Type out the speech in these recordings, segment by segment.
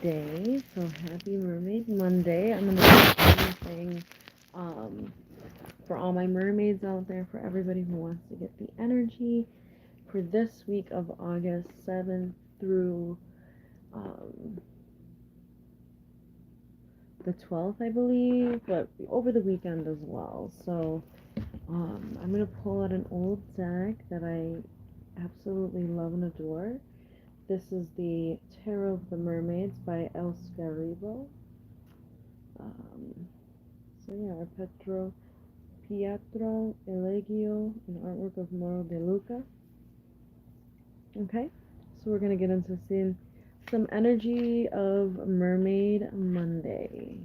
Monday. So happy Mermaid Monday. I'm going to do everything for all my mermaids out there, for everybody who wants to get the energy for this week of August 7th through the 12th, I believe, but over the weekend as well. So I'm going to pull out an old deck that I absolutely love and adore. This is the Tarot of the Mermaids by El Scaribo. So yeah, Pietro Elegio, an artwork of Moro de Luca. Okay, so we're going to get into seeing some energy of Mermaid Monday.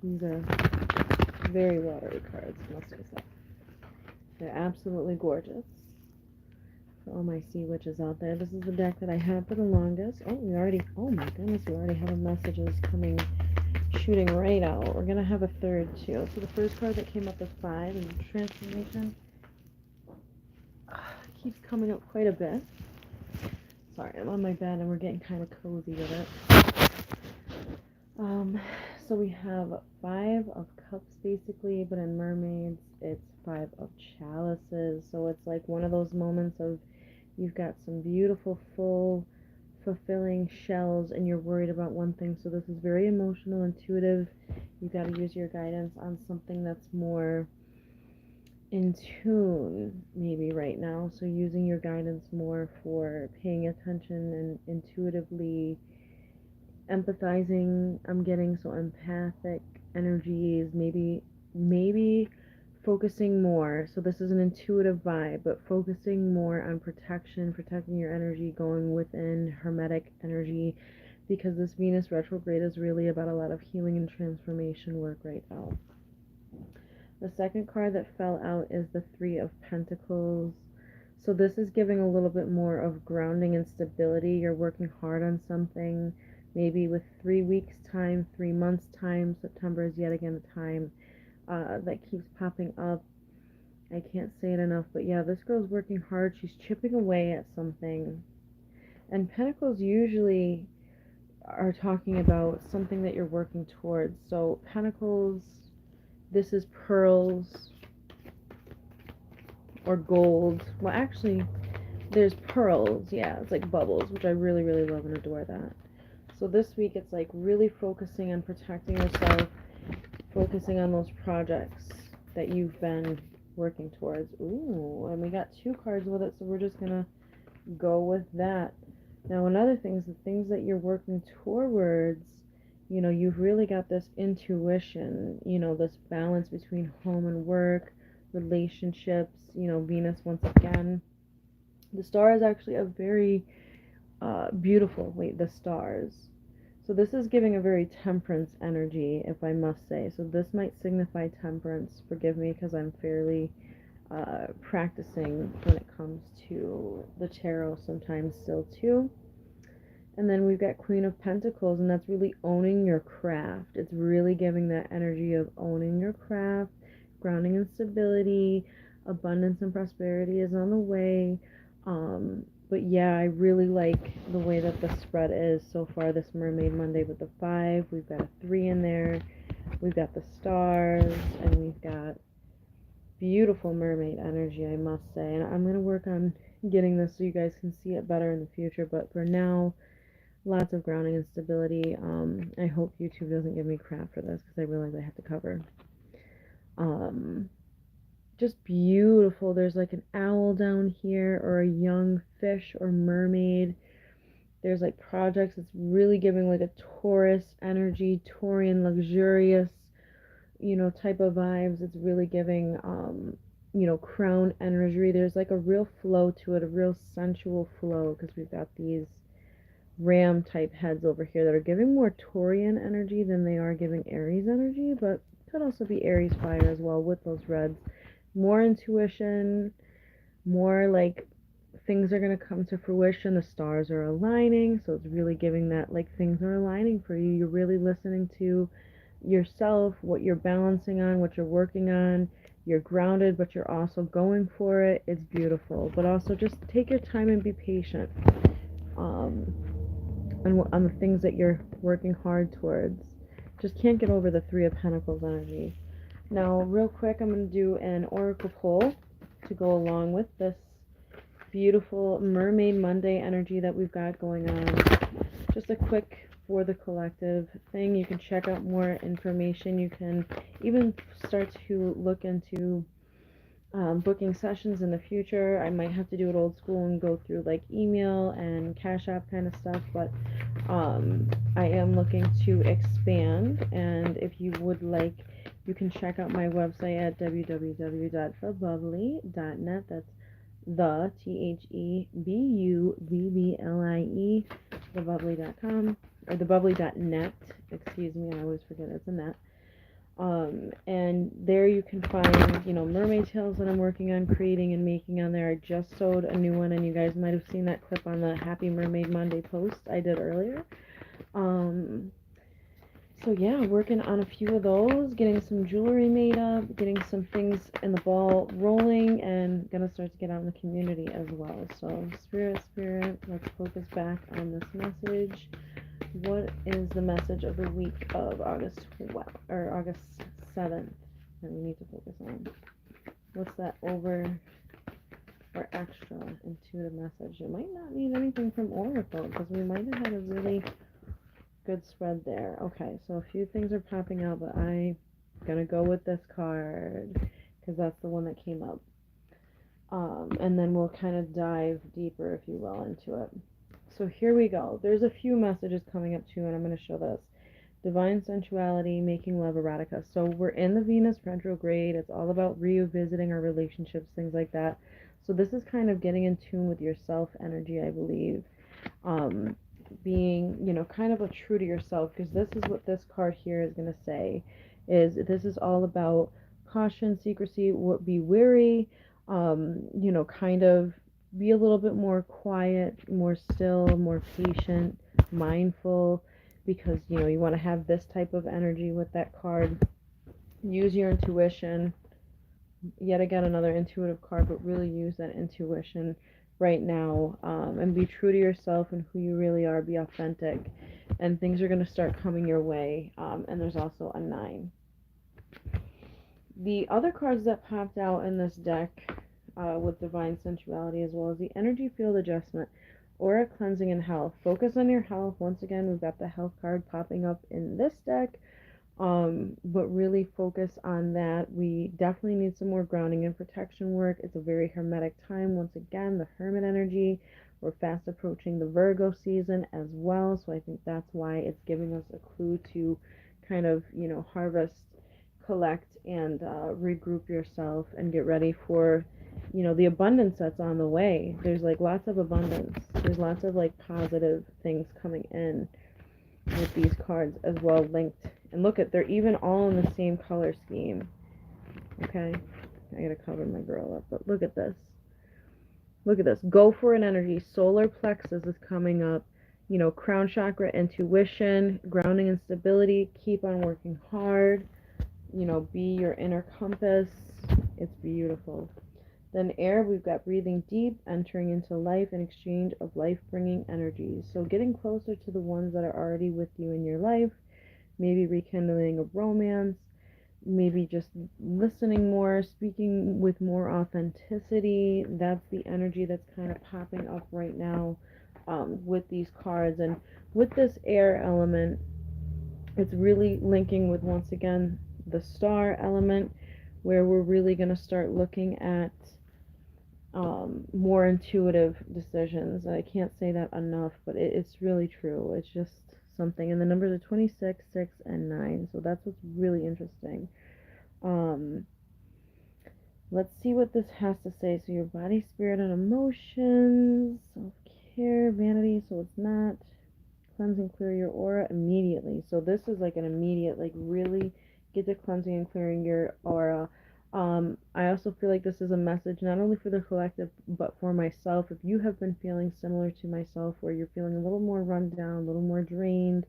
These are very watery cards, must I say. They're absolutely gorgeous. For all my sea witches out there, this is the deck that I had for the longest. Oh my goodness, we already have messages coming, shooting right out. We're going to have a third too. So the first card that came up is 5 in transformation. Keeps coming up quite a bit. Sorry, I'm on my bed and we're getting kind of cozy with it. So we have 5 of cups basically, but in mermaids it's 5 of chalices. So it's like one of those moments of you've got some beautiful, full, fulfilling shells and you're worried about one thing. So this is very emotional, intuitive. You got to use your guidance on something that's more in tune maybe right now. So using your guidance more for paying attention and intuitively empathizing. I'm getting so empathic energies, maybe focusing more. So this is an intuitive vibe, but focusing more on protecting your energy, going within hermetic energy, because this Venus retrograde is really about a lot of healing and transformation work right now. The second card that fell out is the 3 of Pentacles. So this is giving a little bit more of grounding and stability. You're working hard on something, maybe with 3 weeks time, 3 months time. September is yet again a time that keeps popping up. I can't say it enough, but yeah, this girl's working hard. She's chipping away at something. And Pentacles usually are talking about something that you're working towards. So Pentacles, this is pearls or gold. Well, actually, there's pearls. Yeah, it's like bubbles, which I really, really love and adore that. So this week, it's like really focusing on protecting yourself, focusing on those projects that you've been working towards. Ooh, and we got 2 cards with it, so we're just going to go with that. Now, another thing is the things that you're working towards, you know, you've really got this intuition, you know, this balance between home and work, relationships, you know, Venus once again. The star is actually a very beautiful, the stars. So this is giving a very temperance energy, if I must say. So this might signify temperance. Forgive me because I'm fairly practicing when it comes to the tarot sometimes still too. And then we've got Queen of Pentacles, and that's really owning your craft. It's really giving that energy of owning your craft, grounding and stability, abundance and prosperity is on the way. But yeah, I really like the way that the spread is so far this Mermaid Monday with the 5. We've got a 3 in there. We've got the stars, and we've got beautiful mermaid energy, I must say. And I'm going to work on getting this so you guys can see it better in the future. But for now, lots of grounding and stability. I hope YouTube doesn't give me crap for this because I realize I have to cover. Just beautiful. There's like an owl down here or a young fish or mermaid. There's like projects. It's really giving like a Taurus energy, Taurian, luxurious, you know, type of vibes. It's really giving, you know, crown energy. There's like a real flow to it, a real sensual flow, because we've got these ram type heads over here that are giving more Taurian energy than they are giving Aries energy, but could also be Aries fire as well with those reds. More intuition, more like things are going to come to fruition. The stars are aligning, so it's really giving that like things are aligning for you. You're really listening to yourself, what you're balancing on, what you're working on. You're grounded, but you're also going for it. It's beautiful. But also just take your time and be patient um, on the things that you're working hard towards. Just can't get over the Three of Pentacles energy. Now, real quick, I'm going to do an Oracle poll to go along with this beautiful Mermaid Monday energy that we've got going on. Just a quick for the collective thing. You can check out more information. You can even start to look into booking sessions in the future. I might have to do it old school and go through like email and Cash App kind of stuff, but I am looking to expand, and if you would like, you can check out my website at www.thebubbly.net. That's the THEBUBBLIE, thebubbly.com, or thebubbly.net. Excuse me, I always forget it's a net. And there you can find, mermaid tails that I'm working on creating and making on there. I just sewed a new one, and you guys might have seen that clip on the Happy Mermaid Monday post I did earlier. So yeah, working on a few of those, getting some jewelry made up, getting some things in the ball rolling, and gonna start to get out in the community as well. So spirit, let's focus back on this message. What is the message of the week of August 7th that we need to focus on? What's that over or extra intuitive message? It might not need anything from Oracle because we might have had a really good spread there. Okay, so a few things are popping out, but I'm gonna go with this card because that's the one that came up. And then we'll kind of dive deeper, if you will, into it. So here we go. There's a few messages coming up too, and I'm going to show this. Divine sensuality, making love erotica. So we're in the Venus retrograde. It's all about revisiting our relationships, things like that. So this is kind of getting in tune with your self energy, I believe. Being, kind of a true to yourself, because this is what this card here is going to say. This is all about caution, secrecy, be wary, kind of be a little bit more quiet, more still, more patient, mindful, because you want to have this type of energy with that card. Use your intuition. Yet again, another intuitive card, but really use that intuition right now, and be true to yourself and who you really are. Be authentic, and things are going to start coming your way. And there's also a 9. The other cards that popped out in this deck with divine sensuality, as well as the energy field adjustment, aura cleansing, and health. Focus on your health. Once again, we've got the health card popping up in this deck, but really focus on that. We definitely need some more grounding and protection work. It's a very hermetic time. Once again, the hermit energy. We're fast approaching the Virgo season as well, so I think that's why it's giving us a clue to kind of, harvest, collect, and regroup yourself and get ready for the abundance that's on the way. There's like lots of abundance. There's lots of like positive things coming in with these cards as well, linked. And look at, they're even all in the same color scheme. Okay, I gotta cover my girl up, but look at this. Look at this. Go for an energy. Solar plexus is coming up. Crown chakra, intuition, grounding and stability. Keep on working hard. Be your inner compass. It's beautiful. Then air, we've got breathing deep, entering into life in exchange of life-bringing energies. So getting closer to the ones that are already with you in your life, maybe rekindling a romance, maybe just listening more, speaking with more authenticity. That's the energy that's kind of popping up right now with these cards. And with this air element, it's really linking with, once again, the star element, where we're really going to start looking at more intuitive decisions. I can't say that enough, but it's really true. It's just something. And the numbers are 26, 6, and 9. So that's what's really interesting. Let's see what this has to say. So your body, spirit, and emotions, self-care, vanity. So it's not cleanse and clear your aura immediately. So this is like an immediate, like really get to cleansing and clearing your aura. I also feel like this is a message not only for the collective, but for myself. If you have been feeling similar to myself, where you're feeling a little more run down, a little more drained,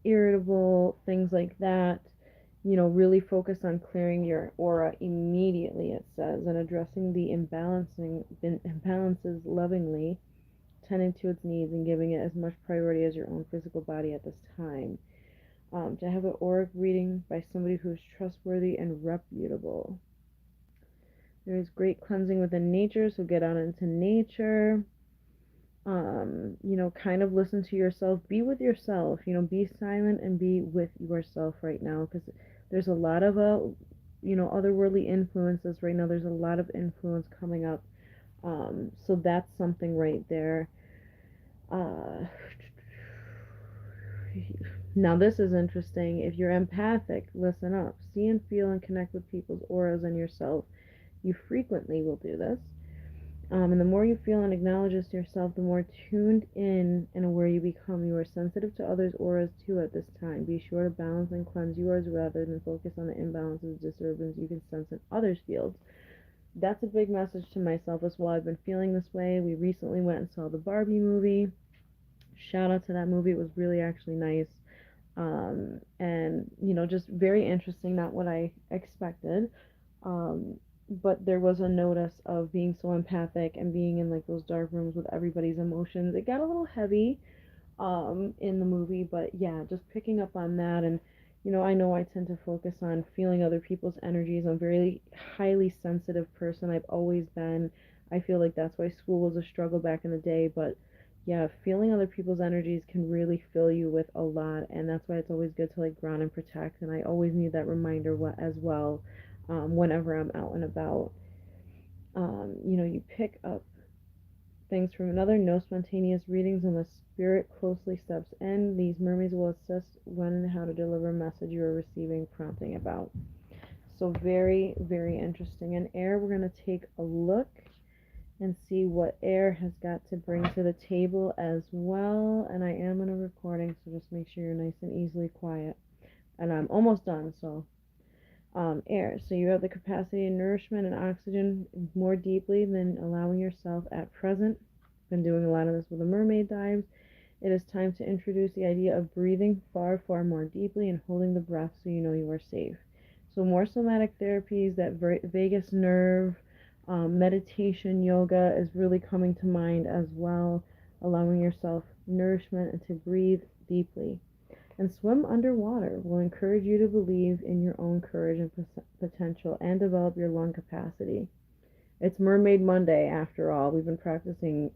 irritable, things like that. You know, really focus on clearing your aura immediately, it says, and addressing the imbalances lovingly, tending to its needs, and giving it as much priority as your own physical body at this time. To have an auric reading by somebody who is trustworthy and reputable. There is great cleansing within nature, so get out into nature. You know, kind of listen to yourself, be with yourself, you know, be silent and be with yourself right now, because there's a lot of you know, otherworldly influences right now. There's a lot of influence coming up. So that's something right there. uh Now this is interesting. If you're empathic, listen up, see and feel and connect with people's auras and yourself. You frequently will do this. And the more you feel and acknowledge this to yourself, the more tuned in and aware you become. You are sensitive to others' auras too at this time. Be sure to balance and cleanse yours rather than focus on the imbalances, disturbance you can sense in others' fields. That's a big message to myself as well. I've been feeling this way. We recently went and saw the Barbie movie. Shout out to that movie. It was really actually nice. And, you know, just very interesting, not what I expected. Um, but there was a notice of being so empathic and being in like those dark rooms with everybody's emotions. It got a little heavy in the movie, but yeah, just picking up on that. And you know I tend to focus on feeling other people's energies. I'm a very highly sensitive person. I've always been. I feel like that's why school was a struggle back in the day, but yeah, feeling other people's energies can really fill you with a lot, and that's why it's always good to like ground and protect. And I always need that reminder as well, whenever I'm out and about. You know, you pick up things from another. No spontaneous readings unless spirit closely steps in. These mermaids will assist when and how to deliver a message you are receiving prompting about. So very, very interesting. And air, we're going to take a look and see what air has got to bring to the table as well. And I am in a recording, so just make sure you're nice and easily quiet. And I'm almost done, so air. So you have the capacity of nourishment and oxygen more deeply than allowing yourself at present. Been doing a lot of this with the mermaid dives. It is time to introduce the idea of breathing far, far more deeply and holding the breath so you know you are safe. So more somatic therapies, that vagus nerve, meditation, yoga is really coming to mind as well, allowing yourself nourishment and to breathe deeply. And swim underwater will encourage you to believe in your own courage and potential and develop your lung capacity. It's Mermaid Monday after all. We've been practicing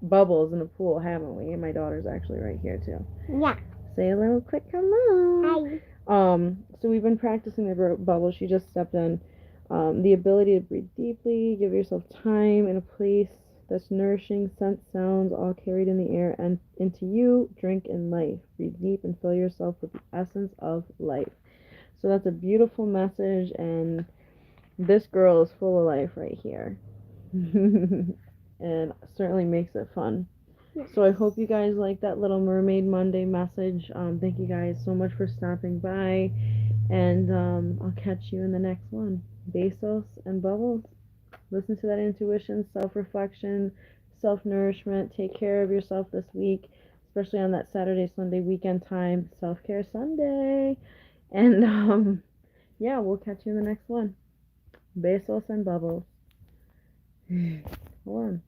bubbles in the pool, haven't we? And my daughter's actually right here too. Yeah. Say a little quick hello. Hi. So we've been practicing the bubbles. She just stepped in. The ability to breathe deeply, give yourself time in a place that's nourishing, scent, sounds, all carried in the air and into you. Drink in life. Breathe deep and fill yourself with the essence of life. So that's a beautiful message, and this girl is full of life right here. And certainly makes it fun. So I hope you guys like that little Mermaid Monday message. Thank you guys so much for stopping by, and I'll catch you in the next one. Bezos and Bubbles. Listen to that intuition, self-reflection, self-nourishment. Take care of yourself this week, especially on that Saturday, Sunday weekend time. Self-care Sunday. And yeah, we'll catch you in the next one. Bezos and Bubbles. Hold on.